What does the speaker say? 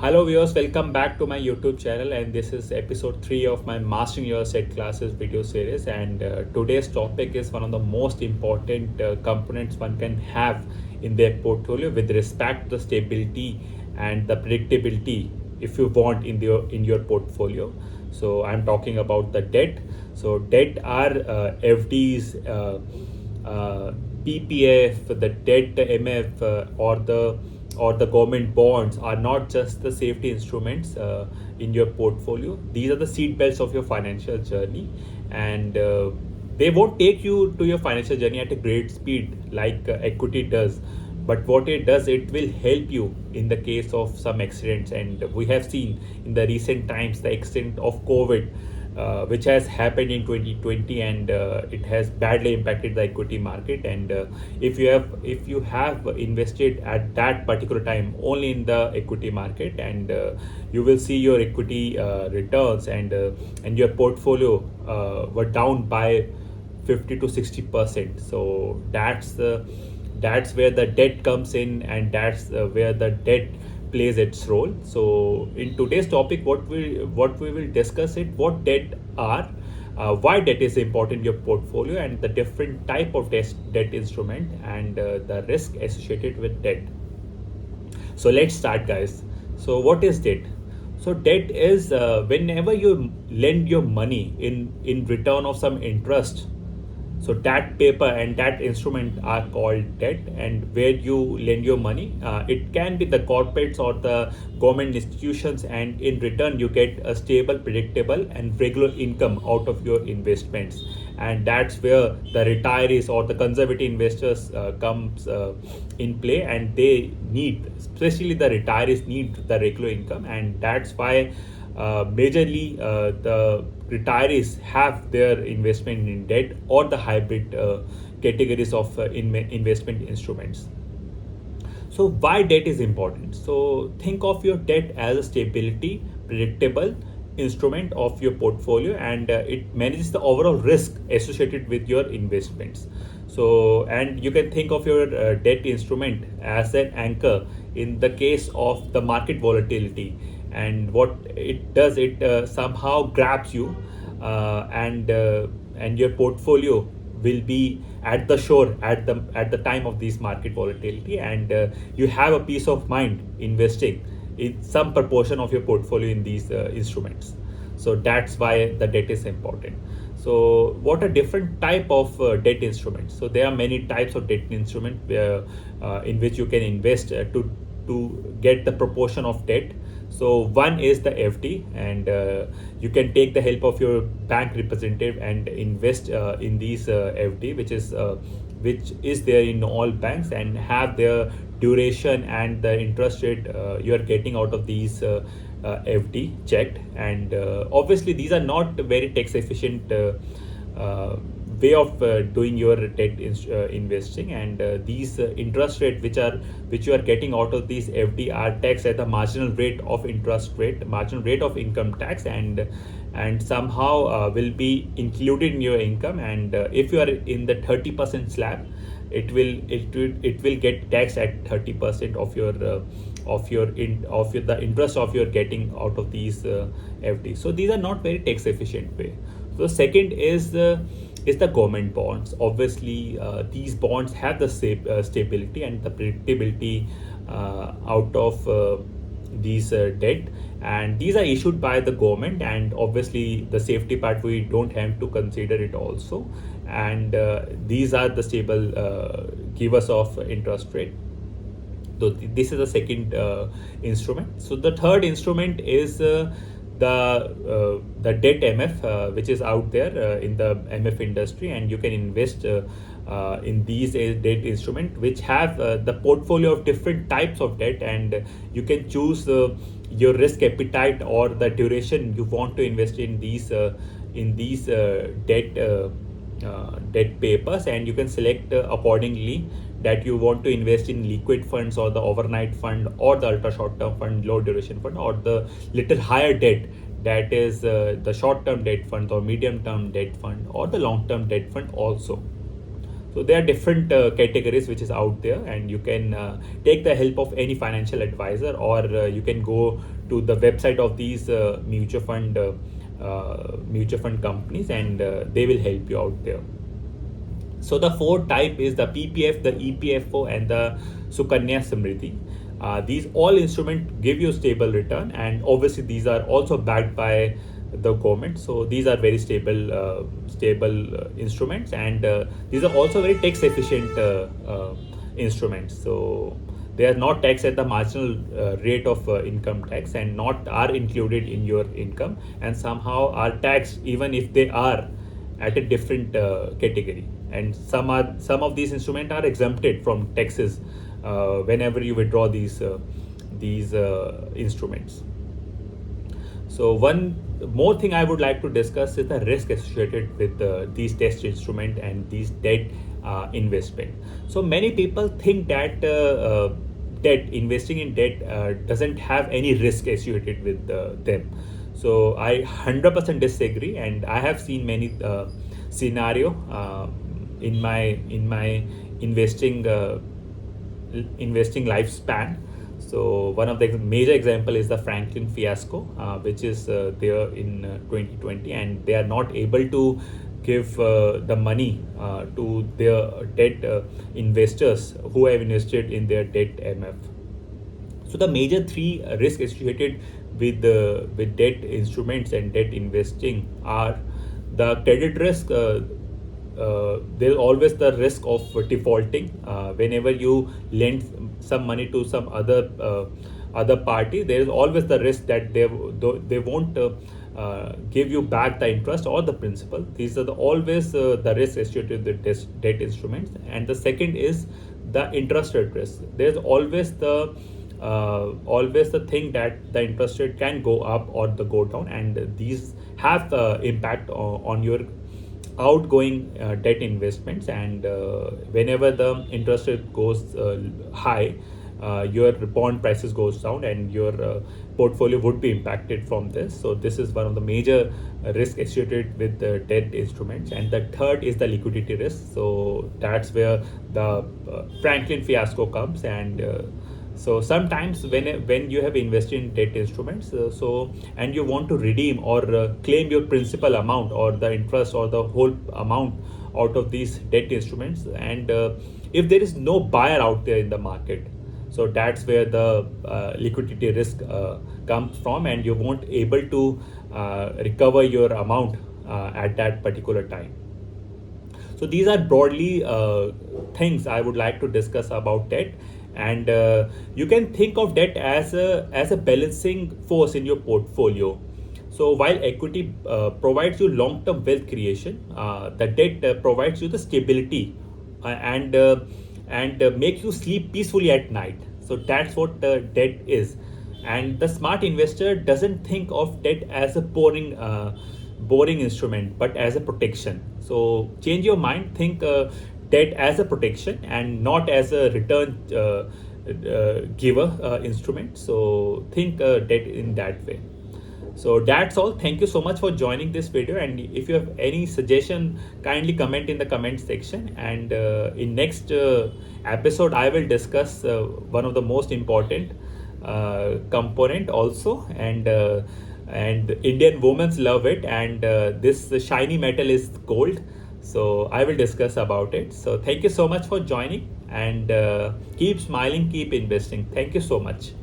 Hello viewers, welcome back to my YouTube channel, and this is episode 3 of my Mastering Your Asset Classes video series. And today's topic is one of the most important components one can have in their portfolio with respect to the stability and the predictability if you want in your portfolio. So I'm talking about the debt. So debt are FDs, PPF, the debt MF, or the government bonds are not just the safety instruments in your portfolio. These are the seat belts of your financial journey, and they won't take you to your financial journey at a great speed like equity does. But what it does, it will help you in the case of some accidents, and we have seen in the recent times the extent of COVID, which has happened in 2020, and it has badly impacted the equity market. And if you have invested at that particular time only in the equity market, and you will see your equity returns, and your portfolio were down by 50 to 60%. So that's where the debt comes in, and that's where the debt plays its role. So in today's topic, what we will discuss it, what debt are, why debt is important in your portfolio, and the different type of debt instrument, and the risk associated with debt. So let's start, guys. So what is debt? So debt is whenever you lend your money in return of some interest. So that paper and that instrument are called debt, and where you lend your money, it can be the corporates or the government institutions, and in return you get a stable, predictable, and regular income out of your investments. And that's where the retirees or the conservative investors comes in play, and they need, especially the retirees, need the regular income, and that's why majorly the retirees have their investment in debt or the hybrid categories of investment instruments. So why debt is important? So think of your debt as a stability, predictable instrument of your portfolio, and it manages the overall risk associated with your investments. So, and you can think of your debt instrument as an anchor in the case of the market volatility. And what it does, it somehow grabs you, and your portfolio will be at the shore at the time of this market volatility, and you have a peace of mind investing in some proportion of your portfolio in these instruments. So that's why the debt is important. So what are different type of debt instruments? So there are many types of debt instrument where, in which you can invest to get the proportion of debt. So one is the FD, and you can take the help of your bank representative and invest in these FD, which is there in all banks, and have their duration and the interest rate you are getting out of these FD checked. And obviously these are not very tax efficient way of doing your investing, and these interest rate which you are getting out of these FD are taxed at the marginal rate of interest rate, marginal rate of income tax, and somehow will be included in your income. And if you are in the 30% slab, it will get taxed at 30% of the interest of you're getting out of these FD. So these are not very tax efficient way. So second is the government bonds. Obviously, these bonds have the stability and the predictability out of these debt, and these are issued by the government, and obviously the safety part we don't have to consider it also. And these are the stable givers of interest rate. So this is the second instrument. So the third instrument is the debt MF, which is out there in the MF industry, and you can invest in these debt instrument which have the portfolio of different types of debt, and you can choose your risk appetite or the duration you want to invest in these debt papers, and you can select accordingly that you want to invest in liquid funds or the overnight fund or the ultra short term fund, low duration fund, or the little higher debt, that is the short term debt fund or medium term debt fund or the long term debt fund also. So there are different categories which is out there, and you can take the help of any financial advisor, or you can go to the website of these mutual fund companies, and they will help you out there. So the fourth type is the PPF, the EPFO, and the Sukanya Samriddhi. These all instruments give you stable return, and obviously these are also backed by the government. So these are very stable instruments, and these are also very tax efficient instruments. So they are not taxed at the marginal rate of income tax, and not are included in your income, and somehow are taxed even if they are at a different category. And some of these instruments are exempted from taxes whenever you withdraw these instruments. So one more thing I would like to discuss is the risk associated with these test instrument and these debt investment. So many people think that investing in debt doesn't have any risk associated with them. So I 100% disagree, and I have seen many scenario in my investing lifespan. So one of the major example is the Franklin fiasco, which is there in 2020, and they are not able to give the money to their debt investors who have invested in their debt MF. So the major three risks associated with debt instruments and debt investing are the credit risk. There's always the risk of defaulting whenever you lend some money to some other party. There is always the risk that they won't give you back the interest or the principal. These are always the risks associated with debt instruments. And the second is the interest rate risk. There's always the thing that the interest rate can go up or the go down, and these have the impact on your outgoing debt investments. And whenever the interest rate goes high, your bond prices goes down, and your portfolio would be impacted from this. So this is one of the major risk associated with the debt instruments. And the third is the liquidity risk. So that's where the Franklin fiasco comes. And so sometimes when you have invested in debt instruments, and you want to redeem or claim your principal amount or the interest or the whole amount out of these debt instruments, and if there is no buyer out there in the market, so that's where the liquidity risk comes from, and you won't able to recover your amount at that particular time. So these are broadly things I would like to discuss about debt. And you can think of debt as a balancing force in your portfolio. So while equity provides you long-term wealth creation, the debt provides you the stability and make you sleep peacefully at night. So that's what debt is. And the smart investor doesn't think of debt as a boring instrument, but as a protection. So change your mind, think debt as a protection and not as a return giver instrument. So think debt in that way. So that's all. Thank you so much for joining this video, and if you have any suggestion, kindly comment in the comment section. And in next episode I will discuss one of the most important component also, and Indian women love it, and this shiny metal is gold. So I will discuss about it. So thank you so much for joining, and keep smiling, keep investing. Thank you so much.